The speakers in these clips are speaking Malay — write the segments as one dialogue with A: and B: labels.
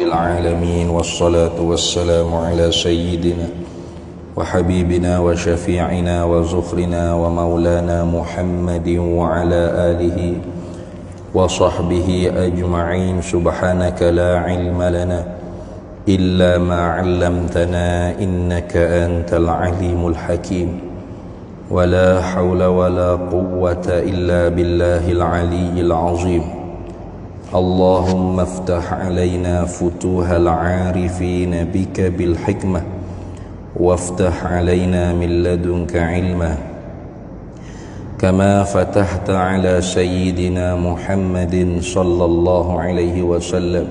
A: العالمين والصلاة والسلام على سيدنا وحبيبنا وشفيعنا وزخرنا ومولانا محمد وعلى آله وصحبه أجمعين. سبحانك لا علم لنا إلا ما علمتنا إنك أنت العليم الحكيم ولا حول ولا قوة إلا بالله العلي العظيم. اللهم افتح علينا فتوح العارفين بك بالحكمة وافتح علينا من لدنك علما كما فتحت على سيدنا محمد صلى الله عليه وسلم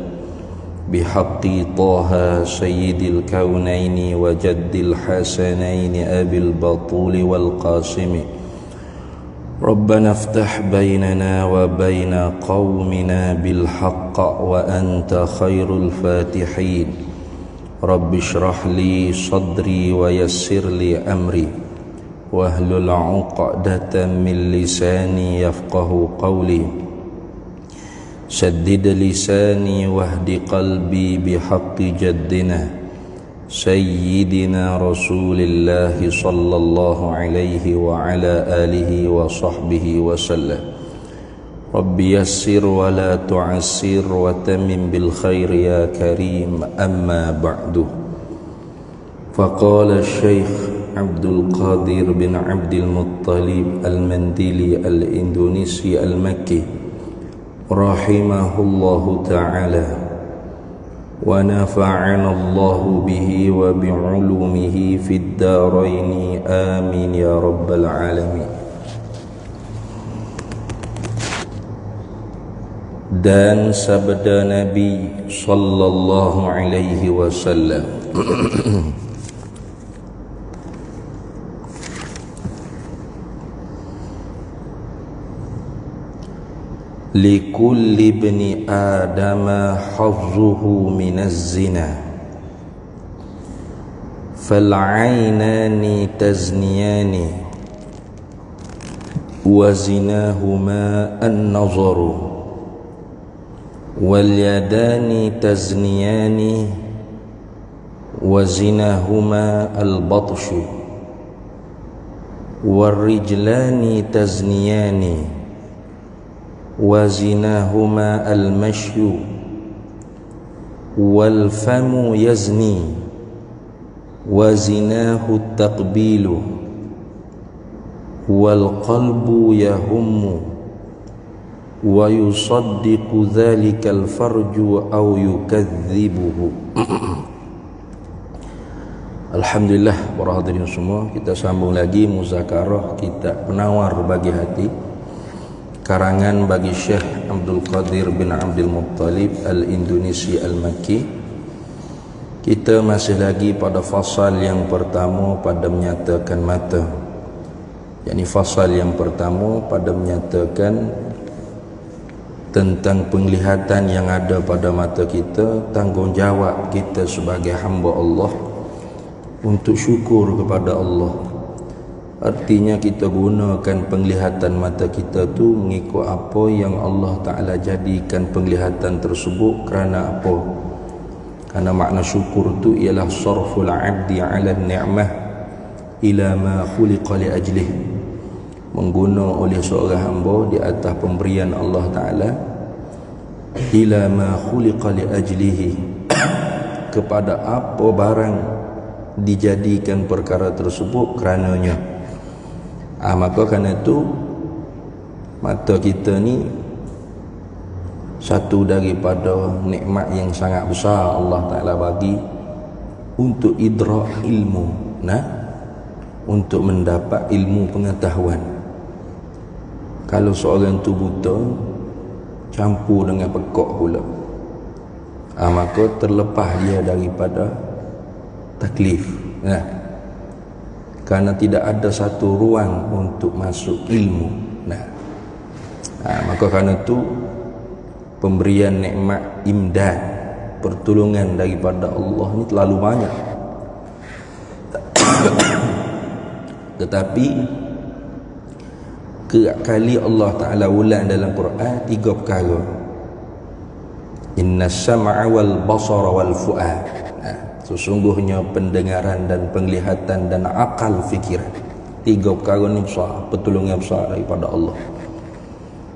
A: بحق طه سيد الكونين وجد الحسنين أبي البطول والقاسم. ربنا افتح بيننا وبين قومنا بالحق وأنت خير الفاتحين. رب اشرح لي صدري ويسر لي أمري واحلل عقدة من لساني يفقه قولي. سدد لساني واهد قلبي بحق جدنا سيدنا رسول الله صلى الله عليه وعلى آله وصحبه وسلم. رب يسر ولا تعسر وتمم بالخير يا كريم. أما بعد، فقال الشيخ عبد القادر بن عبد المطلب المنديلي الإندونيسي المكي رحمه الله تعالى ونفعنا الله به وبعلومه في الدارين آمين يا رب العالمين. Dan sabda Nabi sallallahu alaihi wasallam, likulli ibni adama hazzuhu minaz zina fal'ainani tazniyani wa zinahuma an-nazaru wal yadani tazniyani wa zinahuma al-batshu wal rijlani tazniyani wa zinahuma al-mashyu wal famu yazni wa zinahu at-taqbilu wal qalbu yahummu wa yusaddiqu dhalika al-farju aw yukadzibuhu. Alhamdulillah, para hadirin semua, kita sambung lagi muzakarah kitab Penawar Bagi Hati karangan bagi Syekh Abdul Qadir bin Abdul Muttalib Al-Indonesi Al-Makki. Kita masih lagi pada fasal yang pertama pada menyatakan mata. yakni fasal yang pertama pada menyatakan tentang penglihatan yang ada pada mata kita, tanggungjawab kita sebagai hamba Allah untuk syukur kepada Allah. Artinya kita gunakan penglihatan mata kita tu mengikut apa yang Allah Ta'ala jadikan penglihatan tersebut. Kerana apa? Kerana makna syukur tu ialah sarful abdi ala ni'mah ila ma khuliqa li ajlih, mengguna oleh seorang hamba di atas pemberian Allah Ta'ala ila ma khuliqa li ajlihi, kepada apa barang dijadikan perkara tersebut kerananya. Maka kerana itu mata kita ni satu daripada nikmat yang sangat besar Allah Ta'ala bagi untuk idrak ilmu, untuk mendapat ilmu pengetahuan. Kalau seorang tu buta campur dengan pekak pula, maka terlepas dia daripada taklif, kerana tidak ada satu ruang untuk masuk ilmu. Maka kerana itu pemberian nikmat imdad, pertolongan daripada Allah ni terlalu banyak. Tetapi kerap kali Allah Ta'ala ulang dalam Quran 3 perkara. Innas sam'a wal basara wal fu'ad. Sesungguhnya pendengaran dan penglihatan dan akal fikiran, 3 perkara ni besar, pertolongan besar daripada Allah.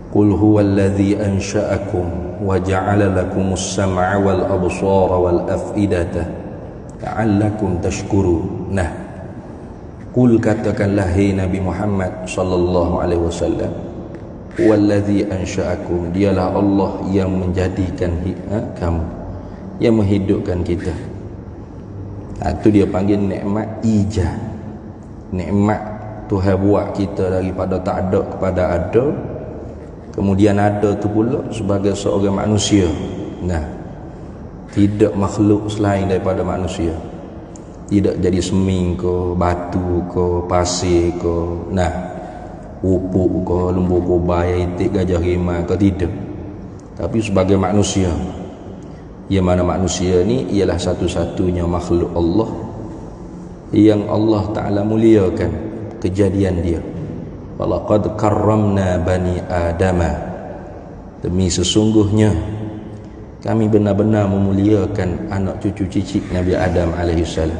A: Qul huwallazi ansha'akum wa ja'ala lakumus sam'a wal absara wal af'idata la'allakum tashkurun. Nah, qul, katakanlah hai Nabi Muhammad sallallahu alaihi wasallam, huwallazi ansha'akum, dialah Allah yang menjadikan kamu, yang menghidupkan kita. Itu dia panggil nikmat ijad. Nikmat Tuhan buat kita daripada tak ada kepada ada, kemudian ada tu pula sebagai seorang manusia. Nah, tidak makhluk selain daripada manusia, tidak jadi seming ke, batu ke, pasir ke, nah, upuk ke, lembu kubai, itik, gajah rimau ke, tidak, tapi sebagai manusia. Yang mana manusia ni ialah satu-satunya makhluk Allah yang Allah Ta'ala muliakan kejadian dia. Walaqad karramna bani adama, demi sesungguhnya kami benar-benar memuliakan anak cucu cicit Nabi Adam alaihissalam.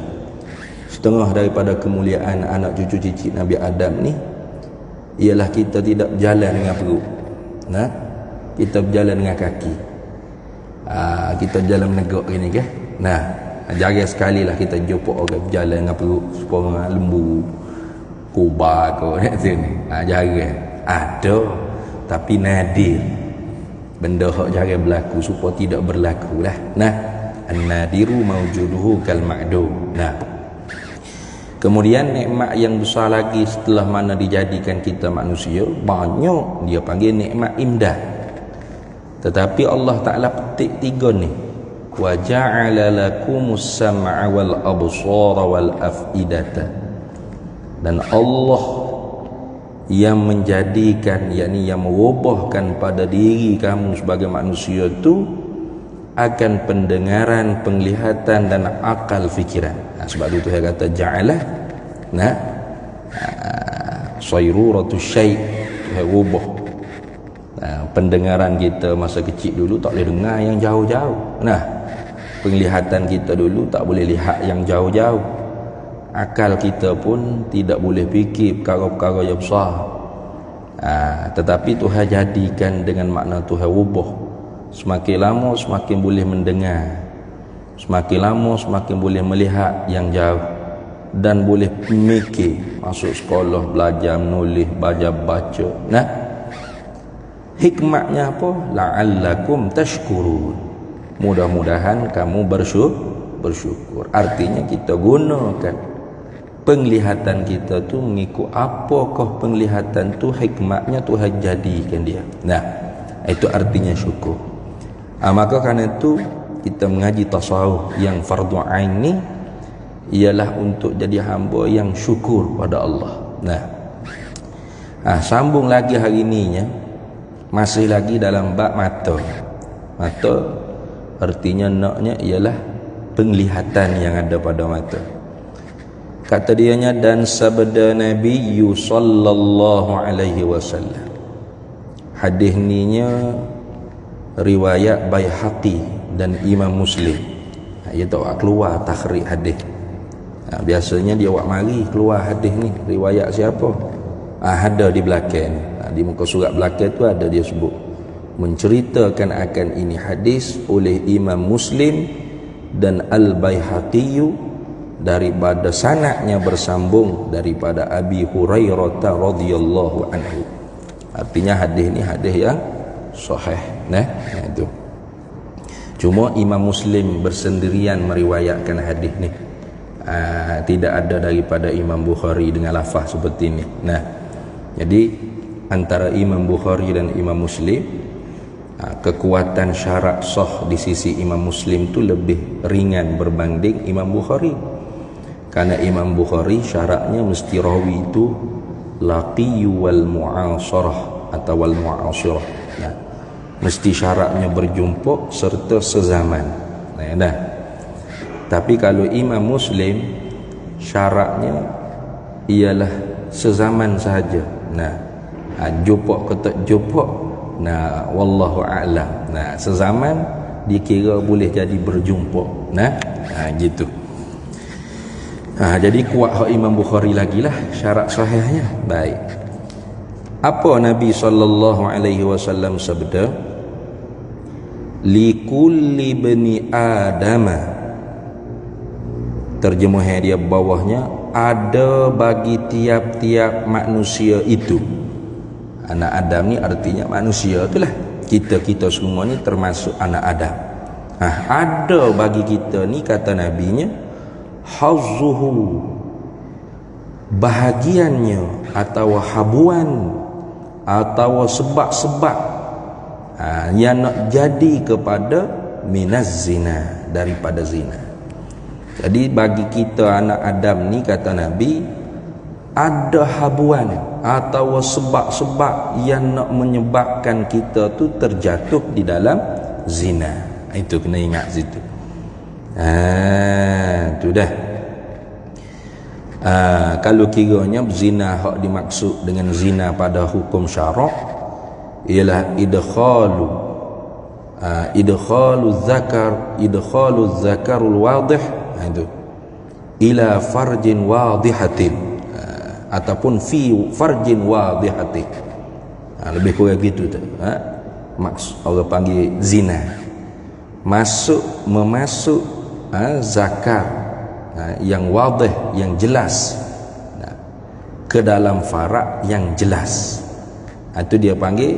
A: Setengah daripada kemuliaan anak cucu cicit Nabi Adam ni ialah kita tidak berjalan dengan perut, nah, kita berjalan dengan kaki. Kita berjalan menegak gini ke, nah, jarang sekali lah kita jumpa orang berjalan dengan perut sepuluh lembu kuba ke kat sini. Jarang. Ada, tapi nadir. Benda hak jarang berlaku supaya tidak berlaku lah. Nah, an-nadiru mawjuduhu kal ma'dum. Nah, kemudian nikmat yang besar lagi setelah mana dijadikan kita manusia, banyak, dia panggil nikmat imdad. Tetapi Allah Ta'ala petik 3 ni. Wa ja'ala lakumus sam'a wal absara wal af'idata. Dan Allah yang menjadikan, yakni yang merubahkan pada diri kamu sebagai manusia tu akan pendengaran, penglihatan dan akal fikiran. Sebab itu saya kata ja'ala, nah, sayruratus syai', Tuhan rubah. Pendengaran kita masa kecil dulu tak boleh dengar yang jauh-jauh. Nah, penglihatan kita dulu tak boleh lihat yang jauh-jauh. Akal kita pun tidak boleh fikir perkara-perkara yang besar. Tetapi Tuhan jadikan dengan makna Tuhan rubah. Semakin lama semakin boleh mendengar, semakin lama semakin boleh melihat yang jauh, dan boleh mikir, masuk sekolah, belajar menulis, belajar baca. Nah, hikmahnya apa? La'allakum tashkurun, mudah-mudahan kamu bersyukur. Artinya kita gunakan penglihatan kita tu mengikut apakah penglihatan tu hikmahnya Tuhan jadikan dia. Nah, itu artinya syukur. Maka kerana itu kita mengaji tasawuf yang fardu ain ni ialah untuk jadi hamba yang syukur pada Allah. Nah, sambung lagi hari ininya, masih lagi dalam bab mata. Mata artinya naknya ialah penglihatan yang ada pada mata. Kata dianya, dan sabda Nabi sallallahu alaihi wasallam. Hadis ninya riwayat Baihaqi dan Imam Muslim. Dia tak keluar takhrij hadis. Biasanya dia buat mari keluar hadis ni, riwayat siapa? Ada di belakang. Di muka surat belakang tu ada dia sebut, menceritakan akan ini hadis oleh Imam Muslim dan Al-Baihaqi daripada sanadnya bersambung daripada Abi Hurairah radhiyallahu anhu. Artinya hadis ni hadis yang sahih. Nah, itu. Cuma Imam Muslim bersendirian meriwayatkan hadis ni. Tidak ada daripada Imam Bukhari dengan lafaz seperti ini. Nah, jadi antara Imam Bukhari dan Imam Muslim, kekuatan syarat sah di sisi Imam Muslim tu lebih ringan berbanding Imam Bukhari. Karena Imam Bukhari syaratnya mesti rawi itu laqiyu wal mu'asarah atau wal mu'asirah. Nah, mesti syaratnya berjumpa serta sezaman. Nah, tapi kalau Imam Muslim syaratnya ialah sezaman sahaja. Nah, jumpa ke tak jumpa, nah, wallahu a'lam. Nah, sezaman dikira boleh jadi berjumpa. Gitu. Jadi kuat hak Imam Bukhari lagi lah syarat sahihnya. Baik. Apa Nabi SAW sabda? Likulli bani adama. Terjemahan dia bawahnya, ada bagi tiap-tiap manusia itu. Anak Adam ni artinya manusia itulah. Kita semua ni termasuk anak Adam. Ada bagi kita ni, kata nabinya, hazzuhu, bahagiannya atau habuan atau sebab-sebab yang nak jadi kepada minaz zina, daripada zina. Jadi bagi kita anak Adam ni, kata Nabi, ada habuan atau sebab-sebab yang nak menyebabkan kita tu terjatuh di dalam zina. Itu kena ingat situ. Tu dah. Kalau kiranya zina hak dimaksud dengan zina pada hukum syarak ialah idkhalu zakarul wadih, itu ila farjin wadihatin, ataupun fi farjin wadihatin. Lebih kurang gitu tu. Maksud orang panggil zina, memasuk zakar yang wadih, yang jelas, ke dalam farak yang jelas. Itu dia panggil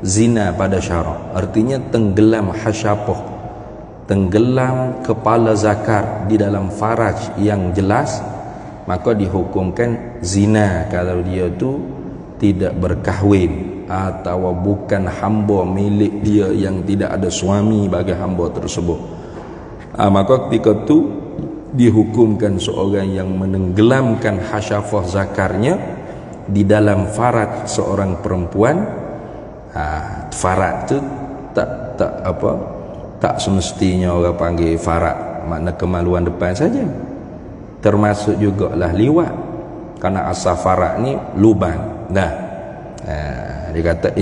A: zina pada syarak. Artinya tenggelam hasyapah, tenggelam kepala zakar di dalam faraj yang jelas, maka dihukumkan zina kalau dia tu tidak berkahwin atau bukan hamba milik dia, yang tidak ada suami bagi hamba tersebut. Maka ketika tu dihukumkan seorang yang menenggelamkan hasyafah zakarnya di dalam faraj seorang perempuan. Faraj tu tak semestinya orang panggil faraj makna kemaluan depan saja, termasuk jugalah liwat, kerana asal faraj ni lubang. Dia kata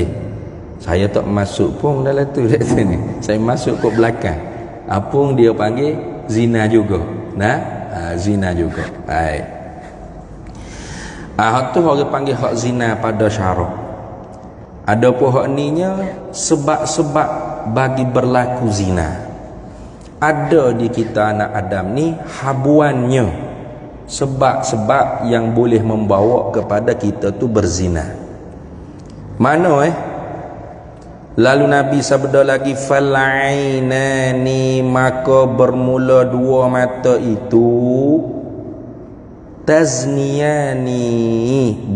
A: saya tak masuk pun dalam tu ni, saya masuk ke belakang. Apung dia panggil zina juga. Zina juga. Baik. Hak tu orang panggil hak zina pada syarak. Ada pun hak ninya sebab-sebab bagi berlaku zina. Ada di kita anak Adam ni habuannya, sebab-sebab yang boleh membawa kepada kita tu berzina. Mana Lalu Nabi sabda lagi, fal'ainani, maka bermula dua mata itu, tazniyani,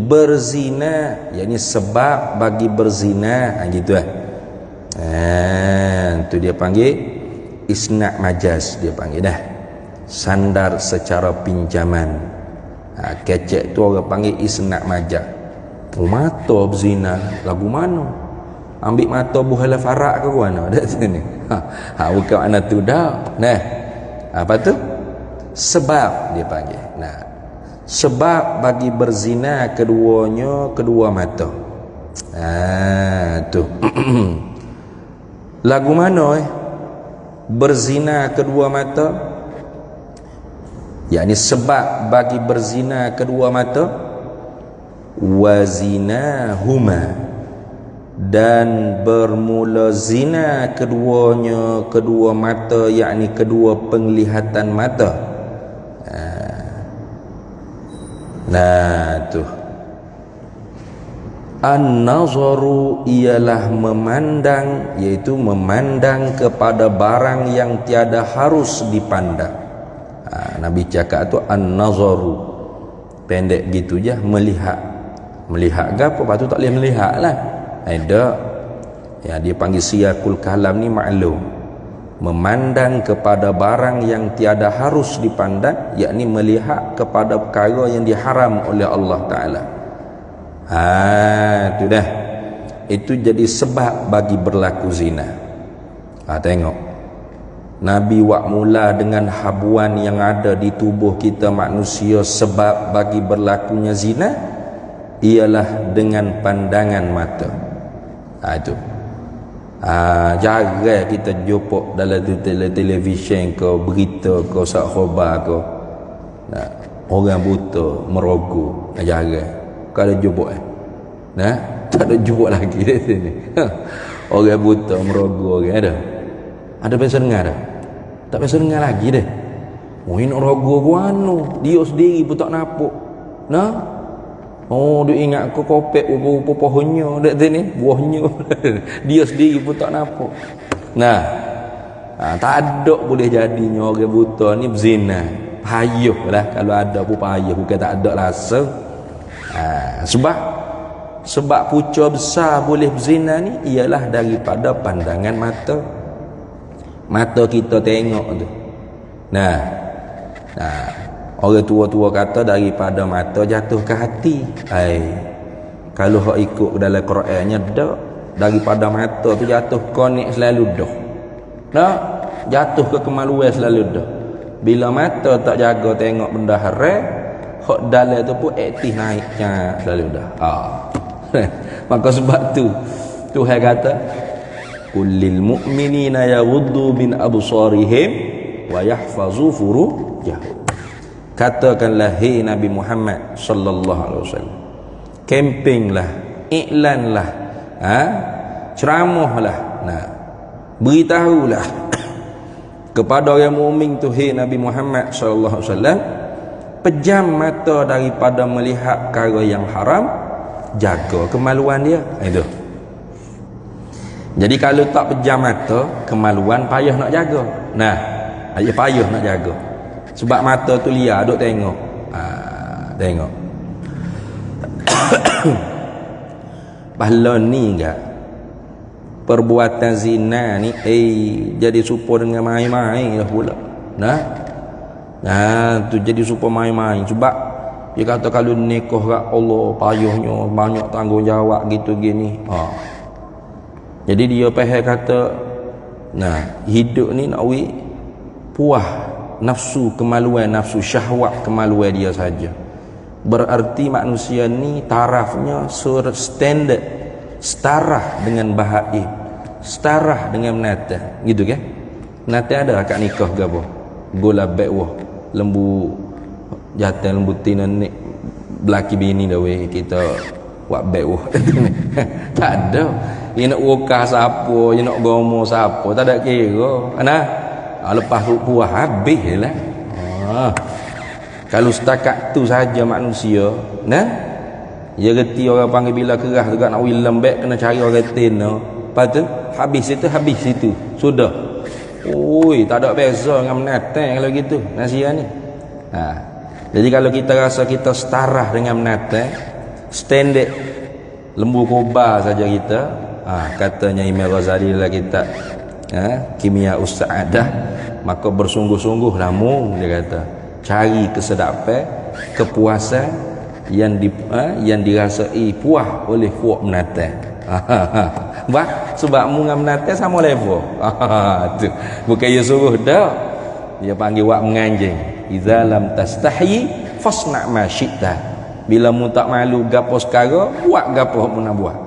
A: berzina, yakni sebab bagi berzina. Gitu itu dia panggil isna' majaz, dia panggil dah sandar secara pinjaman. Kecek tu orang panggil isna' majaz. Mata berzina lagu mana? Ambil mata buhala farak ke mana? Dak sini. Bukan makna tu dah. Apa tu? Sebab dia panggil. Sebab bagi berzina keduanya, kedua mata. Tu. Lagu mana berzina kedua mata? Yakni sebab bagi berzina kedua mata, wazinahuma, dan bermula zina keduanya, kedua mata, yakni kedua penglihatan mata. Tu an-nazaru ialah memandang, iaitu memandang kepada barang yang tiada harus dipandang. Nabi cakap tu an-nazaru, pendek gitu je, melihat. Melihat ke apa? Lepas tu tak boleh melihat lah. Ada dia panggil siyakul kalam ni maklum, memandang kepada barang yang tiada harus dipandang, yakni melihat kepada perkara yang diharam oleh Allah Ta'ala. Itu dah, itu jadi sebab bagi berlaku zina. Tengok Nabi wak mula dengan habuan yang ada di tubuh kita manusia, sebab bagi berlakunya zina ialah dengan pandangan mata. Itu Jarang kita jumpa dalam televisyen ke berita ke sak khabar ke orang buta merogoh. Jarang kalau jumpa tak ada jumpa lagi di sini. Orang buta merogoh ada biasa dengar dah? Tak biasa dengar lagi dah. Ini rogoh guano dia sendiri pun tak nampak. Dia ingat ke kopek rupa-rupa pohonnya dek sini, buahnya. Dia sendiri pun tak nampak. Tak ada boleh jadinya orang buta ni berzina. Payuh lah kalau ada pun payuh, bukan tak ada rasa. Sebab punca besar boleh berzina ni ialah daripada pandangan mata kita tengok tu. Orang tua-tua kata daripada mata jatuh ke hati. Kalau hak ikut dalam Qurannya dak, daripada mata tu jatuh konek selalu dah. Jatuh ke kemaluan selalu dah. Bila mata tak jaga tengok benda haram, hak dalam tu pun aktif naiknya selalu dah. Maka sebab tu Tuhan kata kullil mu'minina yaghuddu min absarihim wa yahfazu furujahum. Katakanlah hai Nabi Muhammad sallallahu alaihi wasallam, kempenlah, iklanlah, ceramahlah, beritahulah kepada orang mukmin tu, hai Nabi Muhammad sallallahu alaihi wasallam, pejam mata daripada melihat perkara yang haram, jaga kemaluan dia. Itu. Jadi kalau tak pejam mata, kemaluan payah nak jaga. Payah nak jaga. Sebab mata tu liar duk tengok. Tengok. Pahala ni enggak. Perbuatan zina ni jadi serupa dengan main-main dah pula. Tu jadi serupa main-main. Sebab dia kata kalau nikah kat Allah payahnya, banyak tanggungjawab gitu gini. Jadi dia faham kata hidup ni nak puas nafsu kemaluan, nafsu syahwat kemaluan dia saja. Berarti manusia ni tarafnya standard, setara dengan bahaim, setara dengan menata, gitu kan? Menata ada akad nikah ke apa? Gola baiwah, lembu jantan, lembu tina ni belaki bini dah kita buat baiwah. Tak ada. Dia nak wakah siapa, dia nak gomo siapa, tak ada kira. Lepas puas habis lah. Kalau setakat tu saja manusia, dia reti orang panggil bila kerah juga nak lembek, kena cari orang tena. Lepas tu habis situ sudah. Tak ada beza dengan menatang kalau gitu nasihat ni. Jadi kalau kita rasa kita setara dengan menatang, standard lembu kobar saja kita, katanya Imam Ghazali lah kita Kimia Sa'adah, maka bersungguh-sungguh namun dia kata cari kesedapan, kepuasan yang dirasai puas oleh puak menatang. Sebab mu dengan menatang sama level. Tu bukan dia suruh dah, dia panggil wak menganjing. Idza lam tastahi fasna ma syi'ta. Bila mu tak malu gapo sekara, buat gapo mu nak buat.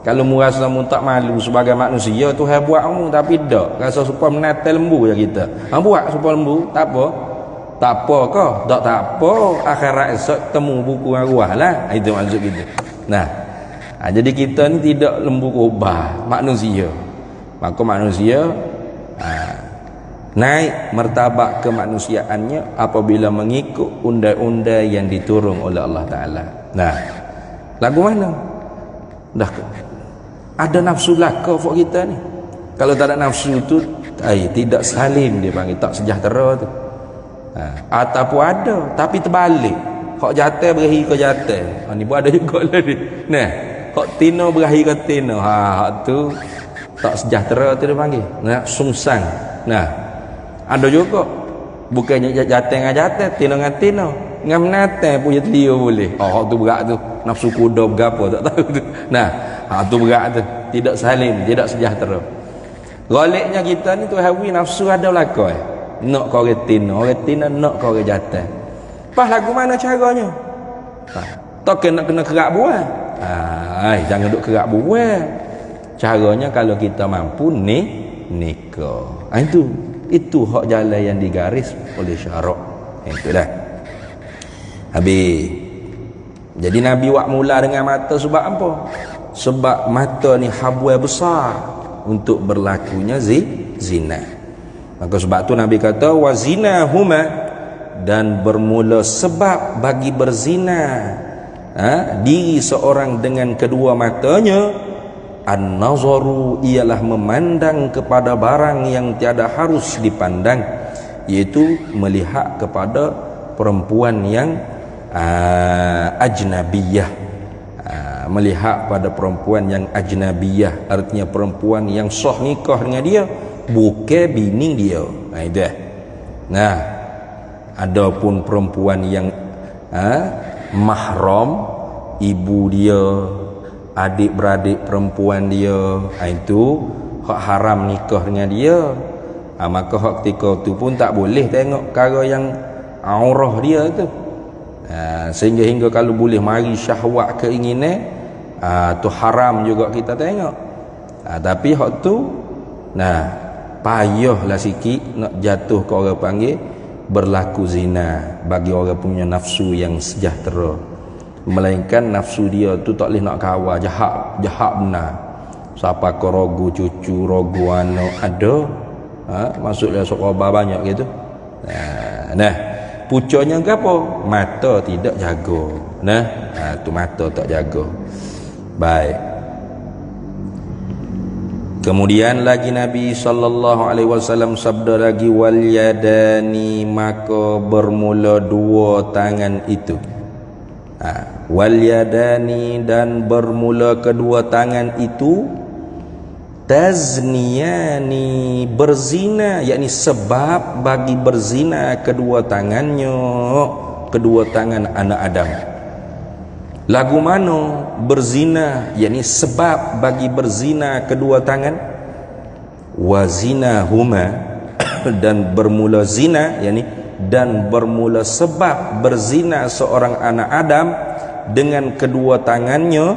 A: Kalau mu rasa mu tak malu sebagai manusia, Tuhan buat mu, tapi tak rasa supaya menatal lembu je kita. Buat supaya lembu, tak apa. Tak apa ke? Tak apa. Akhirat esok temu buku arwah lah. Itu maksud kita. Jadi kita ni tidak lembu kobar, manusia. Maka manusia naik martabat kemanusiaannya apabila mengikut undang-undang yang diturun oleh Allah Ta'ala. Lagu mana? Dah ada nafsu laka for kita ni. Kalau tak ada nafsu tu tidak salim, dia panggil tak sejahtera tu. Ataupun ada tapi terbalik, hak jatuh berakhir ke jatuh. Ni pun ada juga lah ni. Hak tina berakhir ke tina. Hak tu tak sejahtera tu dia panggil. Sungsang. Ada juga bukannya jatuh dengan jatuh, tina dengan tina, dengan menatang pun dia telia boleh. Hak tu berat tu, nafsu kuda berapa tak tahu tu. Hak tu berat tu, tidak salim, tidak sejahtera. Galiknya kita ni tu hawi nafsu ada belaka. Nak kau orang tina nak kau orang jatuh. Pas lagu mana caranya? Tak kena kerak buah. Jangan duk kerak buah. Caranya kalau kita mampu nikah. Itu hak jalan yang digaris oleh syarak. Itu dah. Habis. Jadi Nabi wak mula dengan mata sebab apa? Sebab mata ni habuai besar untuk berlakunya zina. Maka sebab tu Nabi kata wazina huma, dan bermula sebab bagi berzina diri seorang dengan kedua matanya, an-nazaru, ialah memandang kepada barang yang tiada harus dipandang, iaitu melihat kepada perempuan yang ajnabiyah. Melihat pada perempuan yang ajnabiyah, artinya perempuan yang sah nikah dengan dia, bukan bini dia. Itu. Nah, adapun perempuan yang mahram, ibu dia, adik-beradik perempuan dia, itu hak haram nikah dengan dia. Maka hak ketika tu pun tak boleh tengok perkara yang aurah dia tu. Sehingga kalau boleh mari syahwat keinginan, tu haram juga kita tengok. Tapi hak tu payahlah sikit nak jatuh ke orang panggil berlaku zina bagi orang punya nafsu yang sejahtera. Melainkan nafsu dia tu tak boleh nak kawal, jahat benar. Siapa ke rogu cucu, rogu anak ada, maksudnya sok banyak gitu. Pucuknya ke apa? Mata tidak jaga. Tu mata tak jaga. Baik. Kemudian lagi Nabi SAW sabda lagi, wal yadani, maka bermula dua tangan itu. Wal yadani, dan bermula kedua tangan itu, tazniyani, berzina, yakni sebab bagi berzina kedua tangannya, kedua tangan anak Adam. Lagu mana berzina, yakni sebab bagi berzina kedua tangan, wazina huma, dan bermula zina, yakni dan bermula sebab berzina seorang anak Adam dengan kedua tangannya,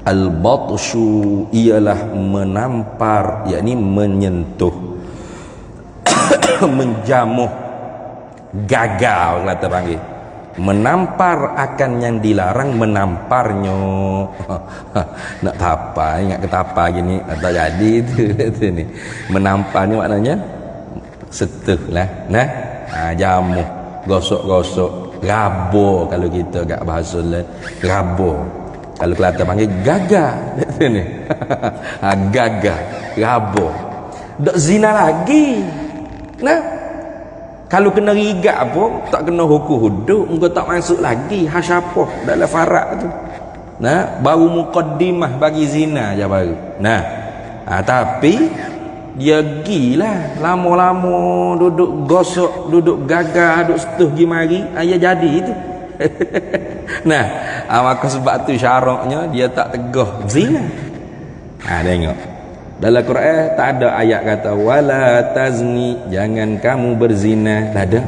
A: al-batshu, ialah menampar, yakni menyentuh, menjamuh, gagal kata panggil, menampar akan yang dilarang, menamparnya. Nak tapa, ingat ketapa gini tak jadi tu ni. Menamparnya maknanya setuh lah, jamuh, gosok-gosok, rabo kalau kita kat bahasa lain, rabo. Kalau Kelantan panggil gagah ni. Gagah, rabo. Dak zina lagi. Kalau kena rigat pun tak kena hukum hudud, engkau tak masuk lagi hasyapah dalam farak tu. Baru muqaddimah bagi zina je baru. Tapi dia gila, lama-lama duduk gosok, duduk gagah, duduk setuh gi mari, ayah jadi itu. Maka sebab tu syaraknya dia tak tegah zina. Tengok dalam Quran tak ada ayat kata wala tazni, jangan kamu berzina, tak ada.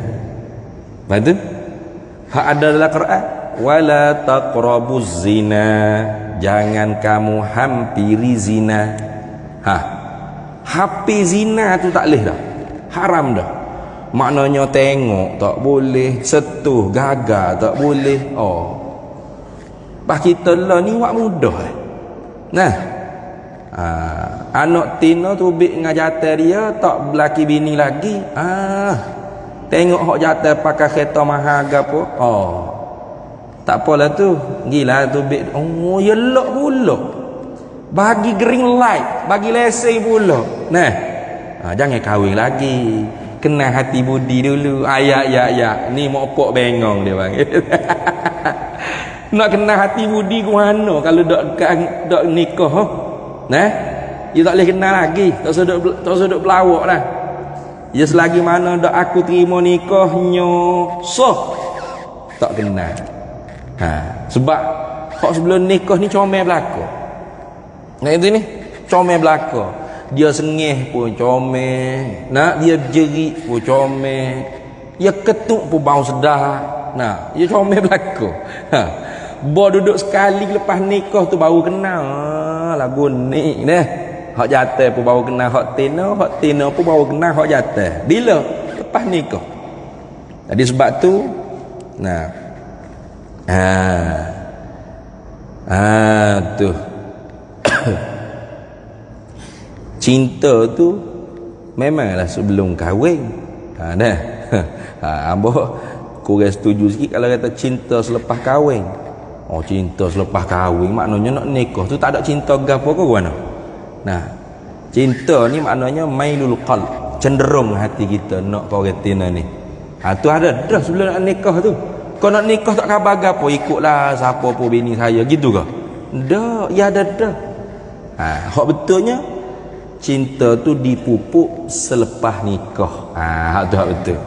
A: Betul? Hak ada dalam Quran wala taqrabuz zina, jangan kamu hampiri zina. Hampir zina tu tak boleh dah, haram dah. Maknanya tengok tak boleh, setuh gagal tak boleh. Bah kita lah ni wak mudah. Anak tina tu bik dengan jatah dia tak berlaki bini lagi. Tengok hok jatah pakai kereta mahal ke apa. Tak apalah tu, gila tu bik. Yelok pula. Bagi green light, bagi lesen pula. Jangan kahwin lagi. Kenal hati budi dulu. Ya. Ni mau pok bengong dia bang. Nak kenal hati budi ke mana kalau dak nikah. Dia tak boleh kenal lagi. Tak seduk pelawak lah. Ya selagi mana dak aku terima nikahnya sah, tak kenal. Sebab hak sebelum nikah ni comel belaka. Itu ni comel belaka. Dia sengih pun comel, dia jerit pun comel, dia ketuk pun bau sedap. Dia comel belaka. Baru duduk sekali lepas nikah tu baru kenal lagu ni nah. Hak jatuh pun baru kenal hak tina pun baru kenal hak jatuh. Bila? Lepas nikah. Jadi sebab tu nah. Tu. Cinta tu memanglah sebelum kahwin. Dah. Ambo kurang setuju sikit kalau kata cinta selepas kahwin. Oh, cinta selepas kahwin maknanya nak nikah tu tak ada cinta gapo ke mana? Nah, cinta ni maknanya mailul qalb, cenderung hati kita nak kau retina ni. Tu ada dah sebelum nak nikah tu. Kau nak nikah tak khabar gapo, ikutlah siapa pun bini saya gitu ke? Dah, ya ada dah. Hak betulnya cinta tu dipupuk selepas nikah. Hak tu hak betul.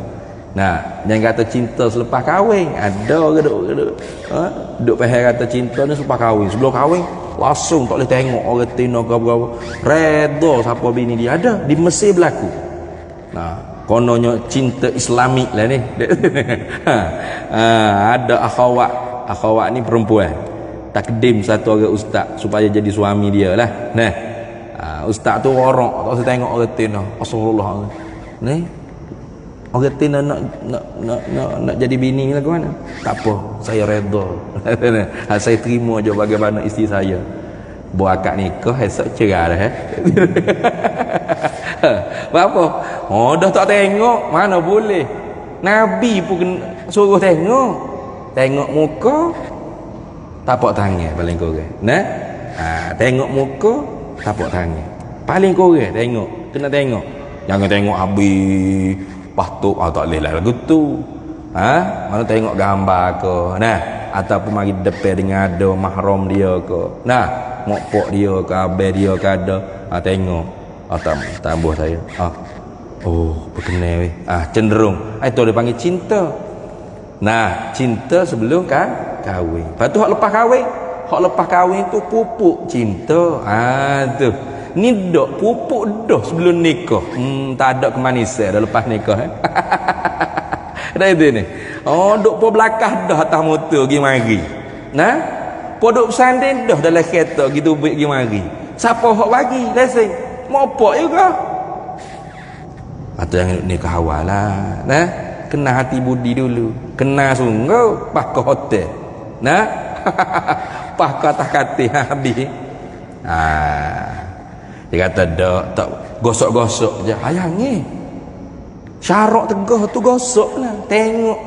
A: Nah, jangan kata cinta selepas kahwin. Ada geduk. Duk pahal kata cinta ni selepas kahwin. Sebelum kahwin langsung tak boleh tengok orang tina ke apa-apa. Redha siapa bini dia. Ada di Mesir berlaku. Nah, kononnya cinta Islamik lah ni. Ada akhwat ni perempuan. Takdim satu orang ustaz supaya jadi suami dia lah. Nah, ustaz tu orang tak usah tengok orang tina. Astagfirullah. Ni orang tina nak jadi bini lah ke mana? Tak apa, saya redha. Saya terima je bagaimana isteri saya. Buat akad nikah esok cerai dah. Apa? Oh, dah tak tengok, mana boleh. Nabi pun suruh tengok. Tengok muka, tapak tangan paling kurang. Nah? Tengok muka, tapak tangan. Paling kurang tengok, kena tengok. Jangan tengok habis patut tak boleh lah lagu tu. Mana tengok gambar ke. Nah, ataupun mari depan dengan ada mahram dia ke. Nah, mokpok dia ke, abang dia ke ada. Tengok. Tambah saya. Oh, berkenal weh. Cenderung. Itu dia panggil cinta. Nah, cinta sebelum kahwin. Lepas tu hak lepas kahwin. Hak lepas kahwin tu pupuk cinta. Tu. Ni dak pupuk dah sebelum nikah. Tak ada kemanisan dah lepas nikah. Dah itu ni. Oh, duk po belakang dah atas motor pergi mari. Nah, po duk bersanding dah dalam kereta gitu pergi mari. Siapa hak bagi lesen? Mopok juga. Atau yang nikah awal lah. Nah, kena hati budi dulu. Kena sungguh pas ke hotel. Nah, pas ke atas katil habis. Dia kata tak gosok-gosok je. Ayang ni. Syarak tegah tu gosok lah. Tengok.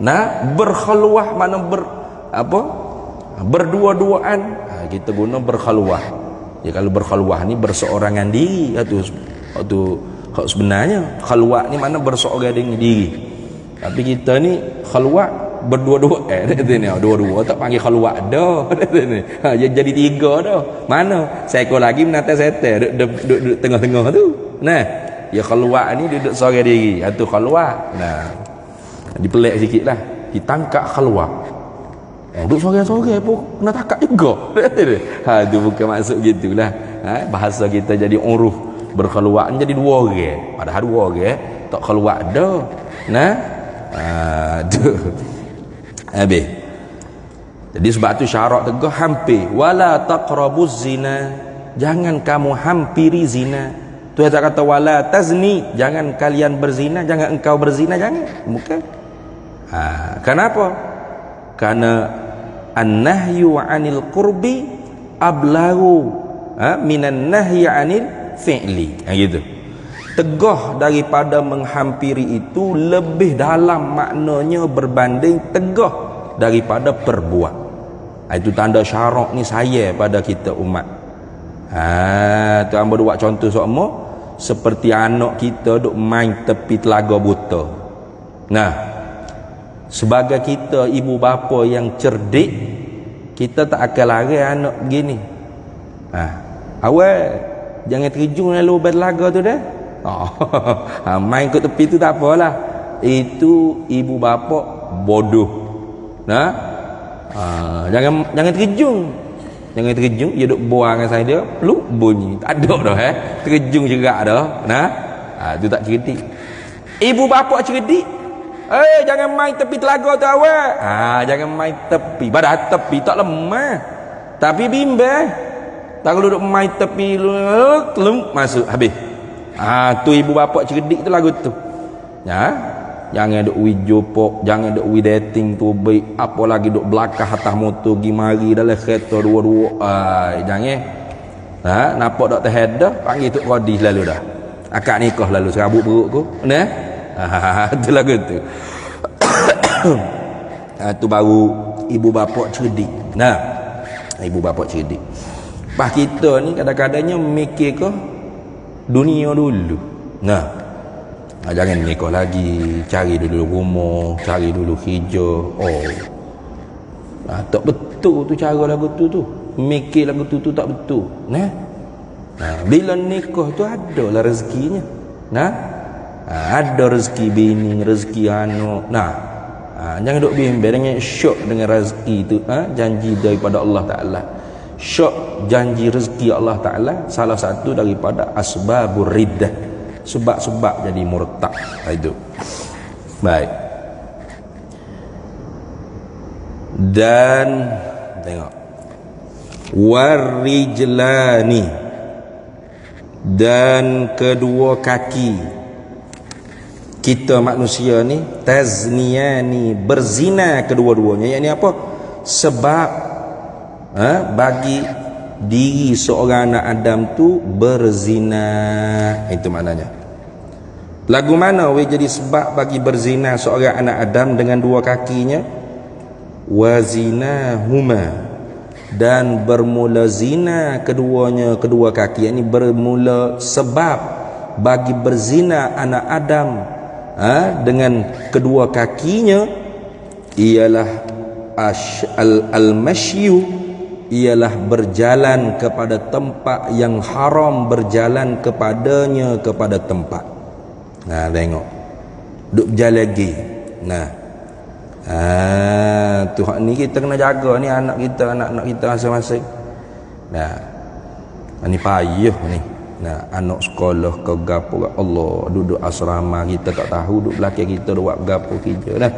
A: Nah, berkhaluah mana berdua-duaan. Kita guna berkhaluah. Ya, kalau berkhaluah ni berseorangan diri. Itu sebenarnya khaluah ni mana berseorangan dengan diri. Tapi kita ni khaluah berdua-dua dua-dua tak panggil khaluah dah. Jadi tiga dah. Mana seekor lagi menata setan duduk tengah-tengah tu. Nah, ya khaluah ni duduk seorang diri. Itu khaluah. Nah, dipelak sikitlah. Ditangkap khaluah. Duduk seorang-seorang pun kena takak juga. Itu bukan maksud gitulah. Bahasa kita jadi uruf berkhaluah jadi dua orang. Padahal dua orang tak khaluah dah. Nah, tu habis. Jadi sebab tu syarat tegah hampir wala taqrabuz zina, jangan kamu hampiri zina. Tu dia kata wala tazni, jangan kalian berzina, jangan engkau berzina, jangan. Bukan. Kenapa? Karena an-nahyu 'anil qurbi ablagu minan nahyi 'anil fi'li. Gitu. Tegah daripada menghampiri itu lebih dalam maknanya berbanding tegah daripada perbuat. Itu tanda syarak ni saya pada kita umat. Tu hamba buat contoh sokmo seperti anak kita duk main tepi telaga buta. Nah, sebagai kita ibu bapa yang cerdik, kita tak akan larang anak begini. Awal jangan terjun dalam lubang telaga tu dah. Main kat tepi tu tak apalah. Itu ibu bapa bodoh. Nah, jangan terjun. Jangan terjun, dia duk buang dengan saya dia, peluk bunyi. Tak ada dah terjun jerak dah. Nah, tu tak cerdik. Ibu bapa cerdik. Jangan main tepi telaga tu awak. Jangan main tepi. Padahal tepi tak lemah. Tapi bimbang. Tak kalau duduk main tepi lum masuk habis. Tu ibu bapa cerdik tu lagu tu. Ya. Jangan duk wi jopok, jangan duk wi dating tu baik, apa lagi duk belakang atas motor gi mari dalam kereta dua-dua. Jangan. Nampak dak terhedah panggil tok Qadi lalu dah. Akad nikah lalu serabut perut ku. Nah. Tu lagu tu. Tu baru ibu bapa cerdik. Nah. Ibu bapa cerdik. Pas kita ni kadang-kadangnya mikir ke dunia dulu. Nah. Jangan nikah lagi, cari dulu rumah, cari dulu hijau. Tak betul tu cara lagu tu. Mikir lagu tu tak betul. Bila nikah tu adalah rezekinya. Ada rezeki bini, rezeki anak. Jangan duk bimbang dengan syok dengan rezeki tu. Janji daripada Allah Ta'ala. Syok janji rezeki Allah Ta'ala salah satu daripada asbabur riddah. Sebab-sebab jadi murtad. Itu. Baik. Dan tengok. Warijlani, dan kedua kaki kita manusia ni tazniyani, berzina kedua-duanya. Yang ni apa? Sebab bagi diri seorang anak Adam tu berzina. Itu maknanya. Lagu mana jadi sebab bagi berzina seorang anak Adam dengan dua kakinya? Wazinahuma, dan bermula zina keduanya kedua kaki. Ini bermula sebab bagi berzina anak Adam dengan kedua kakinya ialah al-mashyu, ialah berjalan kepada tempat yang haram, berjalan kepadanya kepada tempat. Tengok duk berjalan lagi. Tuhan ni kita kena jaga ni anak kita, anak-anak kita masing-masing. Ni payah ni. Anak sekolah ke gapo, Allah duduk asrama kita tak tahu, duduk belakang kita duk buat gapo kerja.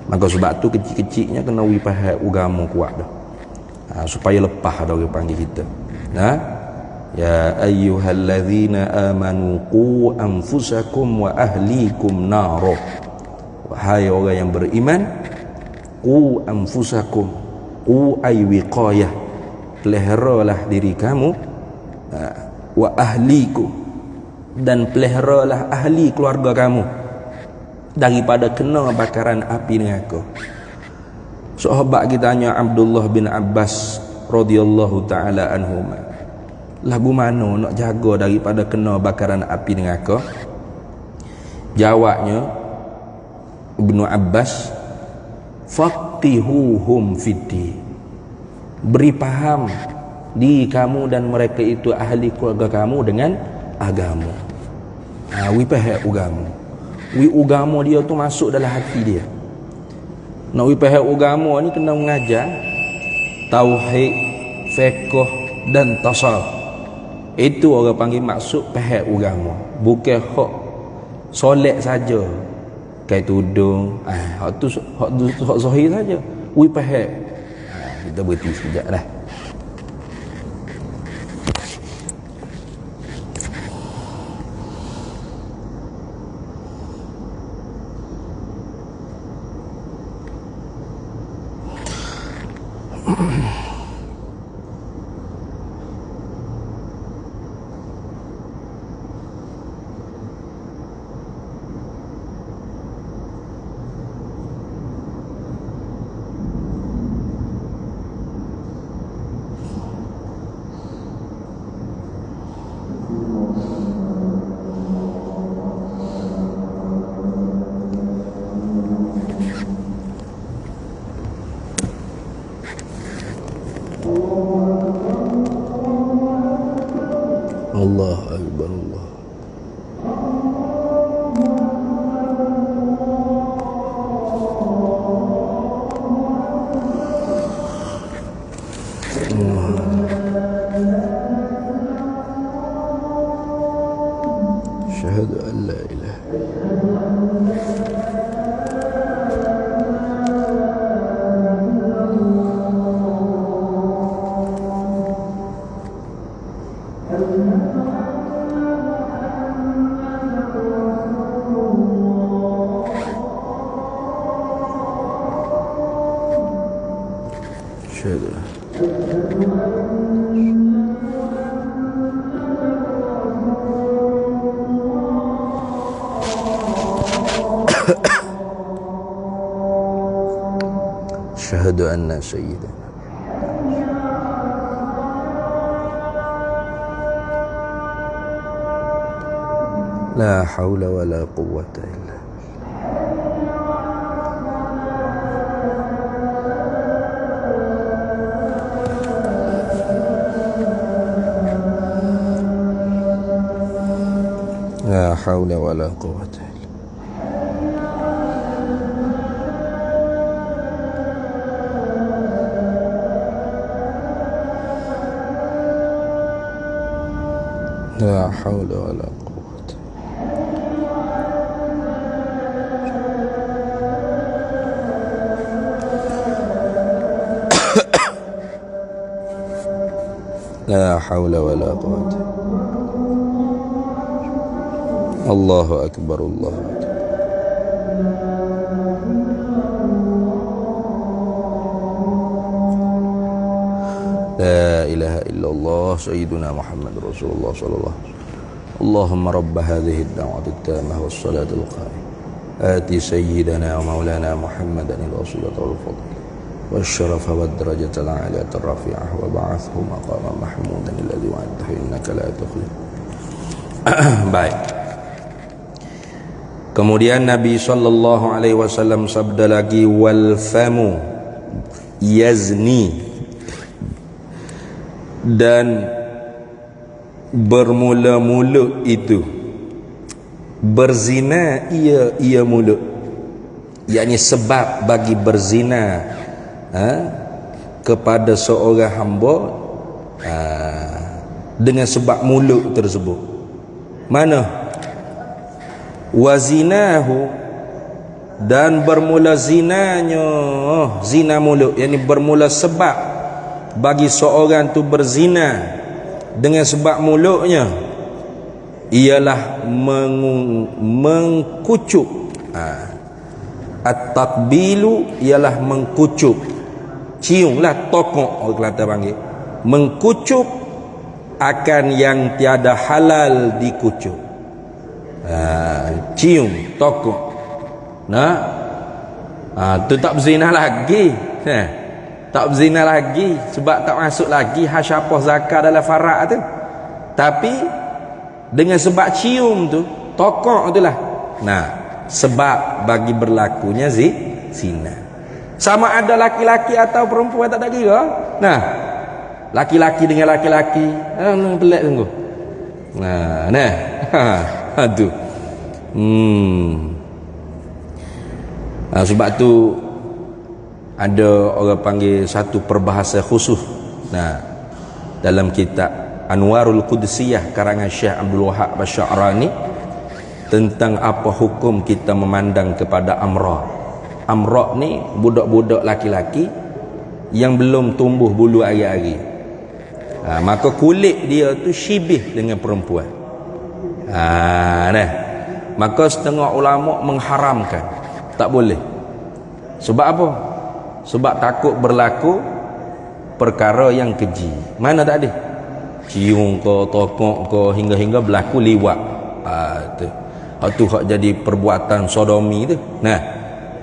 A: Maka sebab tu kecil-kecilnya kena wi faham agama kuat dah. Supaya lepas dah orang panggil kita. Ya ayyuhallazina amanu qu anfusakum wa ahlikum naro. Wahai orang yang beriman, qu anfusakum, qu ay wiqayah, peliharalah diri kamu, wa ahlikum, dan peliharalah ahli keluarga kamu daripada kena bakaran api neraka. Sahabat kita tanya Abdullah bin Abbas radhiyallahu taala anhuma, lagu mana nak jaga daripada kena bakaran api neraka? Jawabnya Ibnu Abbas, faqihuhum fiddin, beri faham diri kamu dan mereka itu ahli keluarga kamu dengan agama. Wi faham agama. Wi agama dia tu masuk dalam hati dia. Nak wi faham agama ni kena mengajar tauhid, fiqh dan tasawuf. Itu orang panggil maksud faham agama. Bukan hak solat saja, kai tudung, hak tu hak zahir saja. Wi faham. Kita berhenti sekejap dah. Allah Akbar, Allah. Syahadu an la ilaha ashhadu anna sayyidana la haula wala quwwata illa la haula wala quwwata illa la haula wala quwwata la haula wala quwwata Allahu akbar Allahu akbar La ilaha illallah sayyiduna Muhammad Rasulullah sallallahu alaihi wasallam Allahumma rabb hadhihi ad-da'wati at-tammah was-salati al-qa'imah ati sayyidana wa maulana Muhammadan al-wasilata wal-fadila والشرف والدرجة العالية الرفيعة وبعثه مقاما محمودا الذي وعدته إنك لا تخلف. Baik. Kemudian Nabi sallallahu alaihi wasallam sabda lagi, wal famu yazni, dan bermula-mula itu berzina ia mulut, yakni sebab bagi berzina kepada seorang hamba dengan sebab mulut tersebut. Mana? Wazinahu, dan bermula zinanya, zina mulut, yakni bermula sebab bagi seorang tu berzina dengan sebab mulutnya ialah mengkucuk. At-takbilu ialah mengkucuk, ciumlah, tokok orang Kelantan panggil, mengkucuk akan yang tiada halal dikucuk. Cium, tokok. Nah, tu tak berzina lagi. Tak berzina lagi sebab tak masuk lagi hasyapah zakat dalam farak tu. Tapi dengan sebab cium tu, tokok itulah. Nah, sebab bagi berlakunya zina. Sama ada laki-laki atau perempuan tak ada kira. Nah, laki-laki dengan laki-laki, pelik sungguh. Nah, tu. Sebab tu ada orang panggil satu perbahasa khusus. Nah, dalam kitab Anwarul Qudsiyah karangan Syekh Abdul Wahab Asy-Sya'rani tentang apa hukum kita memandang kepada amrah. Amrah ni budak-budak laki-laki yang belum tumbuh bulu ari-ari. Maka kulit dia tu syibih dengan perempuan. Nah, maka setengah ulama mengharamkan, tak boleh. Sebab apa? Sebab takut berlaku perkara yang keji. Mana tak ada? Cium ke, tokok ke, hingga-hingga berlaku liwat. Tu hak jadi perbuatan sodomi tu. Nah,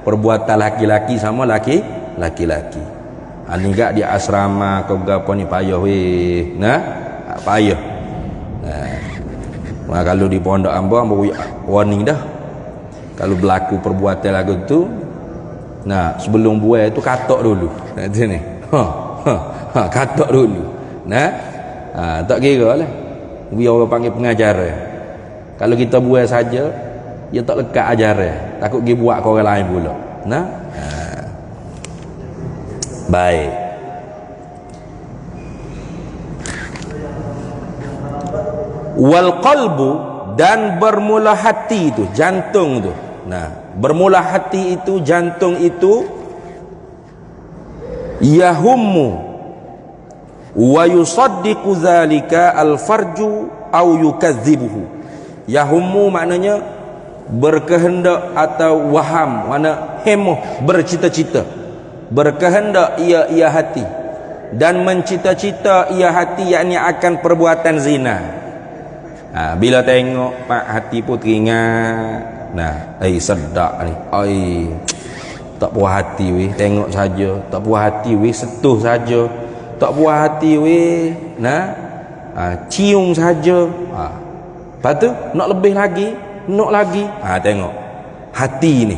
A: perbuatan laki-laki sama laki-laki. Ni gak di asrama ke apa ni payah weh. Nah, payah. Nah, kalau di pondok hamba warning dah. Kalau berlaku perbuatan lagu tu, nah, sebelum buai tu katok dulu. Nah, tu ni. Katok dulu. Nah, tak kira lah. Biar orang panggil pengacara. Kalau kita buai saja, dia tak lekat ajaran. Takut pergi buat ke orang lain pula. Nah, baik. Wal qalbu, dan bermula hati itu, jantung tu. Nah, bermula hati itu, jantung itu, yahummu wa yusaddiqu zalika al-farju au yukadzibuhu. Yahummu maknanya berkehendak atau waham, mana hemoh, bercita-cita. Berkehendak ia hati, dan mencita-cita ia hati, yakni akan perbuatan zina. Bila tengok pak hati pun teringat. Nah, sedap ni. tak puas hati weh, tengok saja, tak puas hati weh, sentuh saja, tak puas hati weh, cium saja. Lepas tu nak lebih lagi, nak lagi. Tengok hati ni.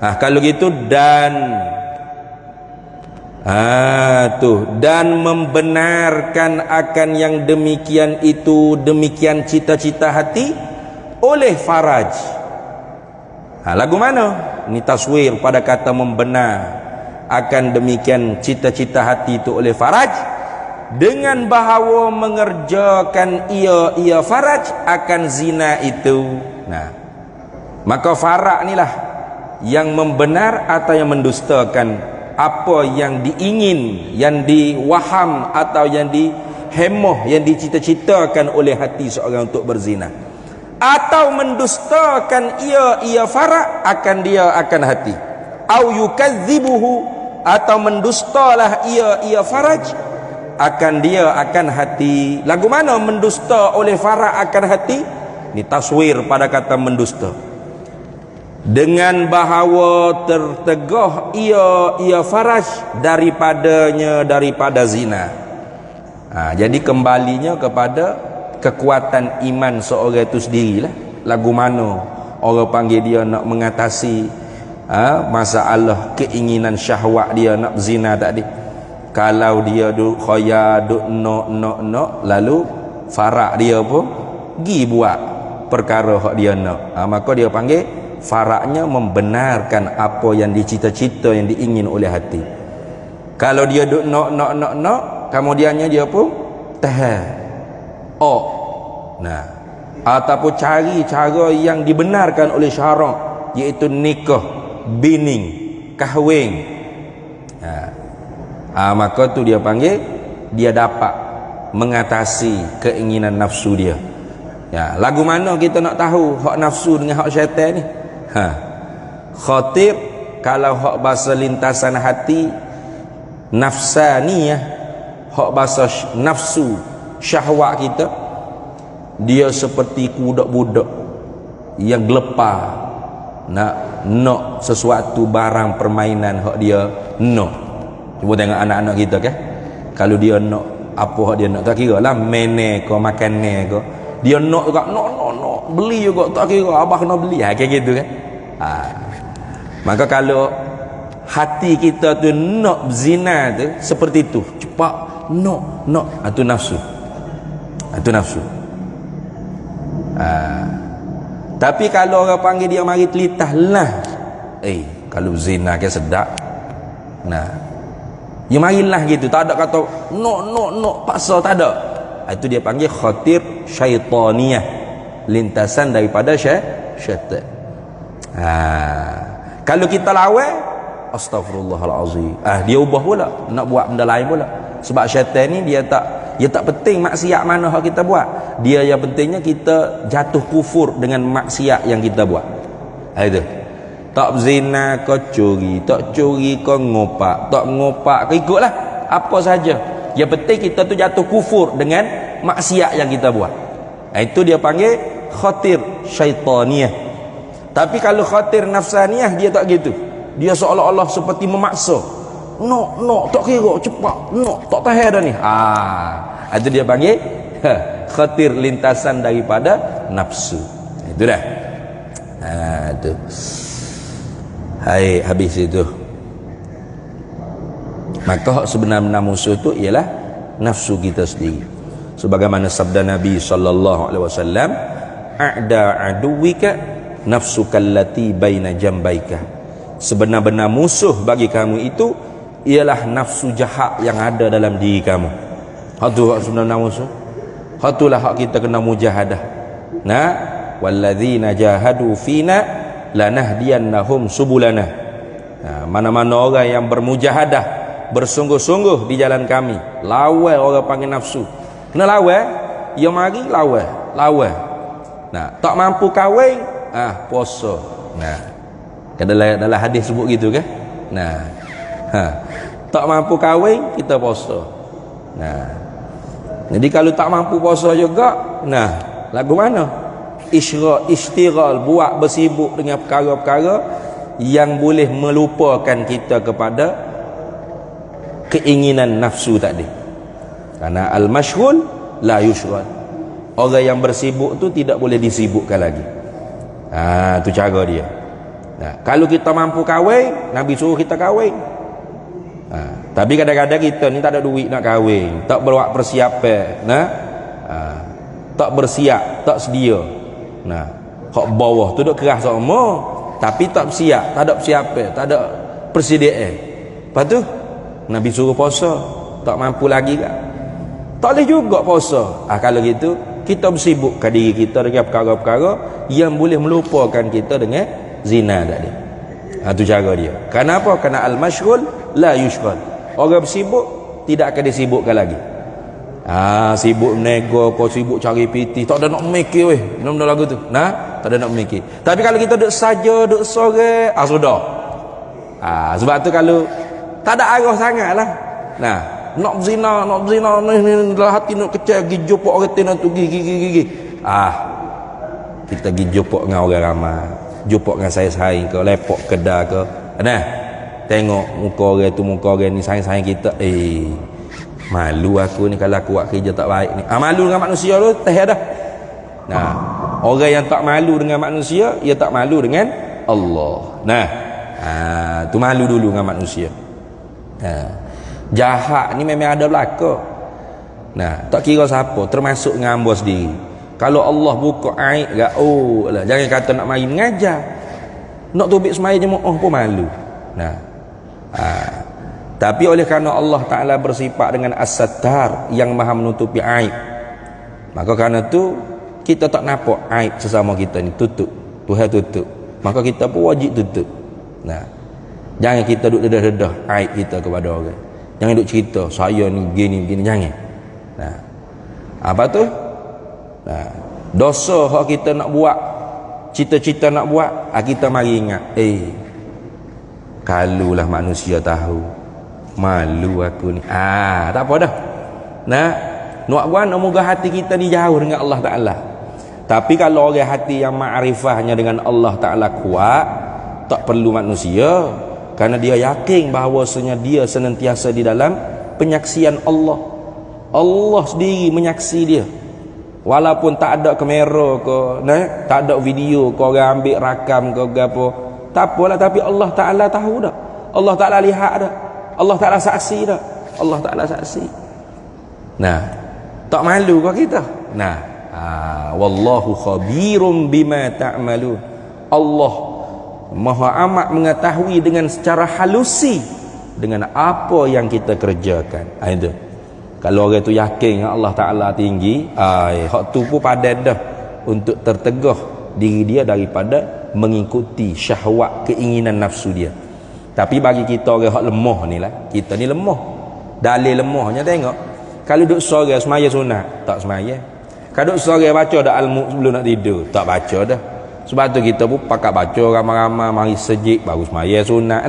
A: Kalau gitu dan dan membenarkan akan yang demikian itu, demikian cita-cita hati oleh faraj. Lagu mana? Ini taswir pada kata membenar akan demikian cita-cita hati itu oleh faraj, dengan bahawa mengerjakan ia faraj akan zina itu. Maka farak inilah yang membenar atau yang mendustakan apa yang diingin, yang diwaham atau yang dihemoh, yang dicita-citakan oleh hati seorang untuk berzina, atau mendustakan ia farak akan dia akan hati, au yukadzibuhu, atau mendustalah ia faraj akan dia akan hati. Lagu mana mendusta oleh farak akan hati? Ini taswir pada kata mendusta, dengan bahawa tertegah ia faraj daripada zina. Jadi kembalinya kepada kekuatan iman seorang itu sendirilah. Lagu mana orang panggil dia nak mengatasi masalah keinginan syahwat dia nak zina tadi. Kalau dia duk khayal, duk nak, lalu farak dia pun pergi buat perkara hak dia nak, maka dia panggil faraknya membenarkan apa yang dicita-cita, yang diingin oleh hati. Kalau dia duk nak, kemudiannya dia pun tahan. Ataupun cari cara yang dibenarkan oleh syarak, iaitu nikah, bining, kahwin. Maka tu dia panggil dia dapat mengatasi keinginan nafsu dia. Lagu mana kita nak tahu hak nafsu dengan hak syaitan ni? Khatir kalau hak bahasa lintasan hati nafsaniyah, hak bahasa nafsu syahwat kita, dia seperti budak-budak yang gelepar nak sesuatu barang permainan hak dia nak. Cuba tengok anak-anak kita kan, kalau dia nak apa hak dia nak, tak kira lah mene ke makanne ke, dia nak juga nak beli juga, tak kira abah kena beli, kayak gitu kan. Maka kalau hati kita tu nak zina tu seperti tu, cepat nak, itu nafsu. Itu nafsu. Tapi kalau orang panggil dia mari telitah lah, kalau zina ke sedap, dia marilah gitu, tak ada kata nak paksa, tak ada. Itu dia panggil khatir syaitaniyah, lintasan daripada syaitan. Kalau kita lawan, astagfirullahalazim, dia ubah pula, nak buat benda lain pula. Sebab syaitan ni dia tak penting maksiat mana hak kita buat, dia yang pentingnya kita jatuh kufur dengan maksiat yang kita buat. Itu tak zina kau curi, tak curi kau ngopak, tak ngopak kau ikutlah apa saja, yang penting kita tu jatuh kufur dengan maksiat yang kita buat. Itu dia panggil khatir syaitaniyah. Tapi kalau khatir nafsaniyah, dia tak gitu, dia seolah-olah seperti memaksa, tak kira, cepat, tak tahan dah ni. Itu dia panggil khatir lintasan daripada nafsu. Itu dah. Itu. Habis itu. Maka sebenar-benar musuh itu ialah nafsu kita sendiri. Sebagaimana sabda Nabi sallallahu alaihi wasallam, a'da aduwika nafsuka allati baina jambaika. Sebenar-benar musuh bagi kamu itu ialah nafsu jahat yang ada dalam diri kamu. Hak tu hak sebenar musuh. Hak itulah hak kita kena mujahadah. Walladzina jahadu fina lanahdiyannahum subulana. Mana-mana orang yang bermujahadah, bersungguh-sungguh di jalan kami, lawan orang panggil nafsu. Kena lawan, dia mari lawan. Tak mampu kahwin, puasa. Dalam hadis sebut gitu kan. Tak mampu kahwin, kita puasa. Jadi kalau tak mampu puasa juga, lagu mana? Istighal, buat bersibuk dengan perkara-perkara yang boleh melupakan kita kepada keinginan nafsu tadi. Karena al-mashghul la yushghal. Orang yang bersibuk tu tidak boleh disibukkan lagi. Tu cara dia. Kalau kita mampu kahwin, Nabi suruh kita kahwin. Tapi kadang-kadang kita ni tak ada duit nak kahwin, tak buat persiapan, tak bersiap, tak sedia. Hak bawah tu duk keras sama, tapi tak bersiap, tak ada persiapan, tak ada persediaan. Lepas tu Nabi suruh puasa, tak mampu lagi kan? Tak boleh juga puasa. Kalau gitu kita bersibukkan diri kita dengan perkara-perkara yang boleh melupakan kita dengan zina tadi. Tu cara dia. Kenapa? Kerana al-mashghul la yushghal. Orang bersibuk tidak akan disibukkan lagi. Sibuk menego, kau sibuk cari piti, tak ada nak mikir weh. Benda lagu tu. Tak ada nak mikir. Tapi kalau kita duduk saja, duduk sore, sudah. Sebab tu kalau tak ada arah sangatlah. Nak berzina ni dalam hati nak kecil, pergi jumpa orang tina tu gigi. Kita pergi jumpa dengan orang ramai, jumpa dengan saing-saing ke, lepok kedai ke. Tengok muka orang tu, muka orang ni saing-saing kita. Malu aku ni kalau aku buat kerja tak baik ni. Malu dengan manusia tu teh dah. Orang yang tak malu dengan manusia, ia tak malu dengan Allah. Tu malu dulu dengan manusia. Jahat ni memang ada belaka. Tak kira siapa, termasuk dengan hamba sendiri. Kalau Allah buka aib gak, jangan kata nak mari mengajar. Nak tubik semaya jemaah pun malu. Tapi oleh kerana Allah Ta'ala bersifat dengan as-sattar, yang maha menutupi aib, maka kerana tu kita tak nampak aib sesama kita ni, tutup. Tuhan tutup, maka kita pun wajib tutup. Jangan kita duduk dedah-dedah aib kita kepada orang. Jangan duduk cerita saya ni begini, jangan. Apa tu? Dosa hak kita nak buat, cita-cita nak buat, kita mari ingat, kalulah manusia tahu, malu aku ni. Tak apa dah. Nak buat, moga hati kita ni jauh dengan Allah Ta'ala. Tapi kalau orang hati yang ma'rifahnya dengan Allah Ta'ala kuat, tak perlu manusia, kerana dia yakin bahawasanya dia senantiasa di dalam penyaksian Allah. Allah sendiri menyaksi dia. Walaupun tak ada kamera ke, tak ada video ke, orang ambil rakam ke apa, tak apalah, tapi Allah Ta'ala tahu dah. Allah Ta'ala lihat dah. Allah Ta'ala saksi dah. Allah Ta'ala saksi. Tak malu ke kita? Wallahu khabirum bima ta'malun. Allah Maha amat mengetahui dengan secara halusi dengan apa yang kita kerjakan. Itu. Kalau orang tu yakin Allah Ta'ala tinggi, hak tu pun padan dah untuk tertegah diri dia daripada mengikuti syahwat, keinginan nafsu dia. Tapi bagi kita orang hak lemah ni lah, kita ni lemah. Dalil lemahnya tengok, kalau duduk sore semaya sunat, tak semaya. Kalau duduk sore baca dah al-mulk sebelum nak tidur, tak baca dah. Sebab tu kita pun pakat baca ramai-ramai, mari sejik baru semaya sunat.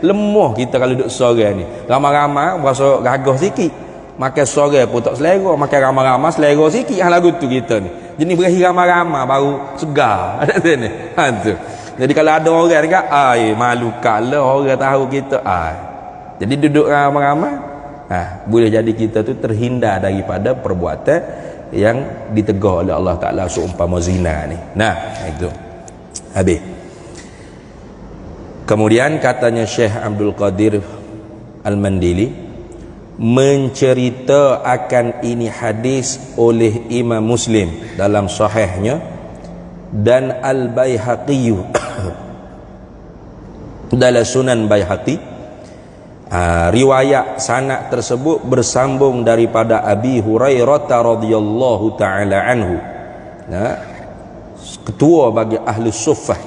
A: Lemah kita kalau duduk sore ni. Ramai-ramai berasa gagah sikit, makan sore pun tak selera, makan ramai-ramai selera sikit lagu tu kita ni. Jadi berakhir ramai-ramai baru segar. Tu. Jadi kalau ada orang dekat, malu kalah orang tahu kita. Jadi duduk ramai-ramai, boleh jadi kita tu terhindar daripada perbuatan yang ditegur oleh Allah Ta'ala seumpama zina ni. Itu habis. Kemudian katanya Syekh Abdul Qadir Al-Mandili mencerita akan ini hadis oleh Imam Muslim dalam sahihnya dan Al-Baihaqi dalam Sunan Baihaqi. Riwayat sanad tersebut bersambung daripada Abi Hurairah radhiyallahu taala anhu. Ketua bagi ahli suffah,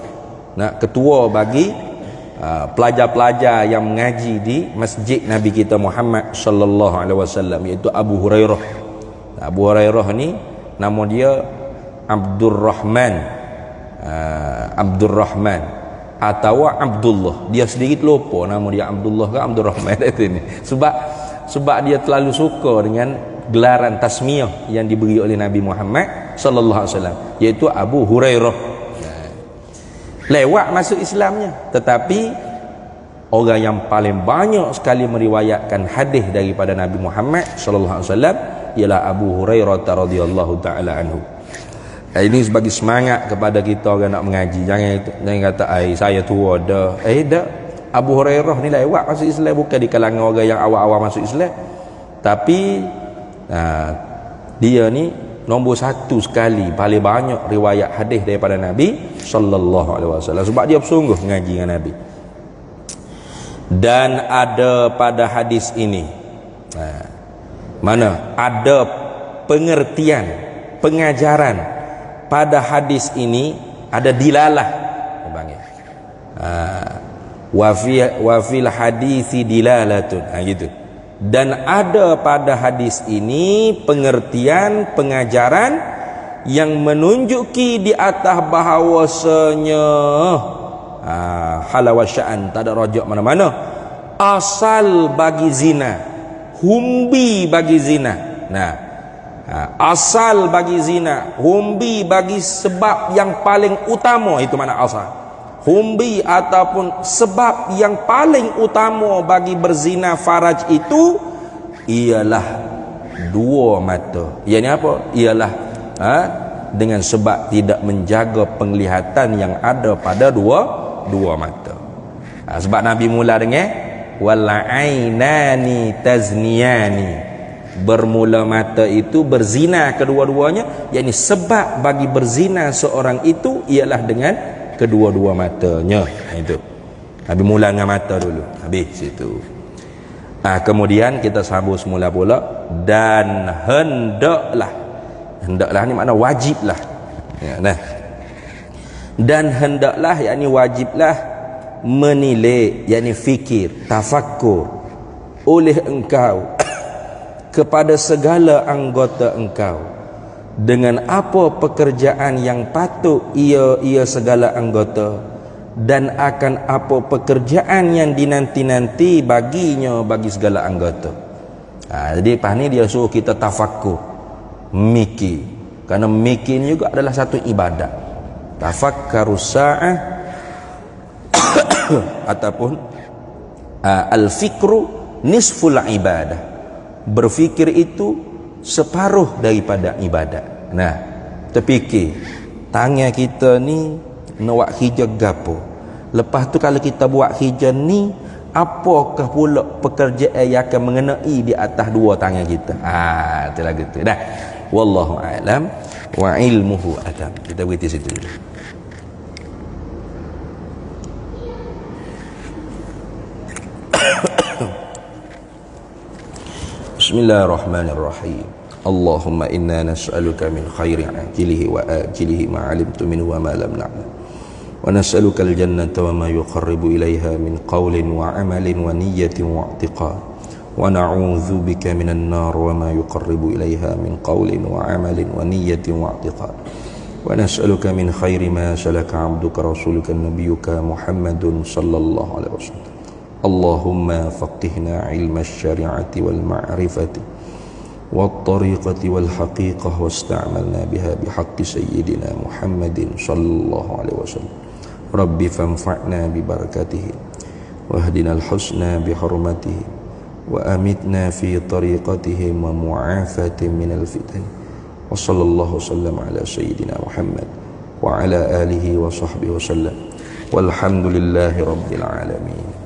A: ketua bagi pelajar-pelajar yang mengaji di masjid Nabi kita Muhammad sallallahu alaihi wasallam, iaitu Abu Hurairah. Abu Hurairah ni nama dia Abdurrahman atau Abdullah. Dia sendiri terlupa nama dia Abdullah ke Abdurrahman itu ni. Sebab dia terlalu suka dengan gelaran tasmiyah yang diberi oleh Nabi Muhammad sallallahu alaihi wasallam, iaitu Abu Hurairah. lewat masuk Islamnya. Tetapi orang yang paling banyak sekali meriwayatkan hadis daripada Nabi Muhammad sallallahu alaihi wasallam ialah Abu Hurairah radhiyallahu taala anhu. Ini sebagai semangat kepada kita orang nak mengaji. Jangan kata saya tua dah. Dah. Abu Hurairah ni lewat masuk Islam, bukan di kalangan orang yang awal-awal masuk Islam. Tapi dia ni nombor satu sekali paling banyak riwayat hadis daripada Nabi sallallahu alaihi wasallam, sebab dia bersungguh mengaji dengan Nabi. Dan ada pada hadis ini mana ada pengertian, pengajaran pada hadis ini, ada dilalah panggil wa fil hadisi dilalatun, gitu. Dan ada pada hadis ini pengertian, pengajaran yang menunjuki di atas bahawasanya hal wa sya'an, tak ada rajak mana-mana, asal bagi zina, humbi bagi zina. Asal bagi zina, humbi bagi sebab yang paling utama, itu mana asal. Humbi ataupun sebab yang paling utama bagi berzina faraj itu ialah dua mata. Ianya apa? Ialah dengan sebab tidak menjaga penglihatan yang ada pada dua mata. Sebab Nabi mula dengan wal ainani tazniyani, bermula mata itu berzina kedua-duanya, yakni sebab bagi berzina seorang itu ialah dengan kedua-dua matanya. Itu Nabi mula dengan mata dulu, habis situ. Kemudian kita sambung semula pula, dan hendaklah ni makna wajiblah dan hendaklah yakni wajiblah menilai, yakni fikir, tafakkur oleh engkau kepada segala anggota engkau dengan apa pekerjaan yang patut ia segala anggota, dan akan apa pekerjaan yang dinanti-nanti baginya bagi segala anggota. Jadi pas ni dia suruh kita tafakkur, mikir, kerana mikir juga adalah satu ibadat. Tafakkarus sa'ah ataupun al-fikru nisful ibadah, berfikir itu separuh daripada ibadat. Terfikir tangan kita ni nak buat hijau gapo, lepas tu kalau kita buat hijau ni, apakah pula pekerjaan yang akan mengenai di atas dua tangan kita. Itulah gitu dah. Wallahu a'lam wa ilmuhu atam. Kita berhenti situ dulu. Bismillahirrahmanirrahim. Allahumma inna nas'aluka min khairi ajilihi wa ajilihi ma 'alimtu minhu wa ma lam na'lam. Wa nas'aluka al-jannata wa ma yuqarribu ilaiha min qawlin wa 'amalin wa niyyatin wa i'tiqad. Wa na'udzu bika minan nar wa ma yuqarribu ilaiha min qawlin wa 'amalin wa niyyatin wa i'tiqad. Wa nas'aluka min khairi ma salaka 'abduka rasuluka nabiyyuka Muhammadun sallallahu alaihi wasallam. Allahumma faqihna ilma syari'ati wal ma'rifati wat tariqati wal haqiqah wasta'malna biha bihaqqi sayyidina Muhammadin sallallahu alaihi wasallam. Rabbi fanfa'na bi barakatihi wahdina al-husna bi hurmatihi wa amitna fi tariqatihi wa mu'afatin min al-fitan. Wa sallallahu sallam ala sayyidina Muhammad wa ala alihi wa sahbihi wa sallam. Walhamdulillahi rabbil alamin.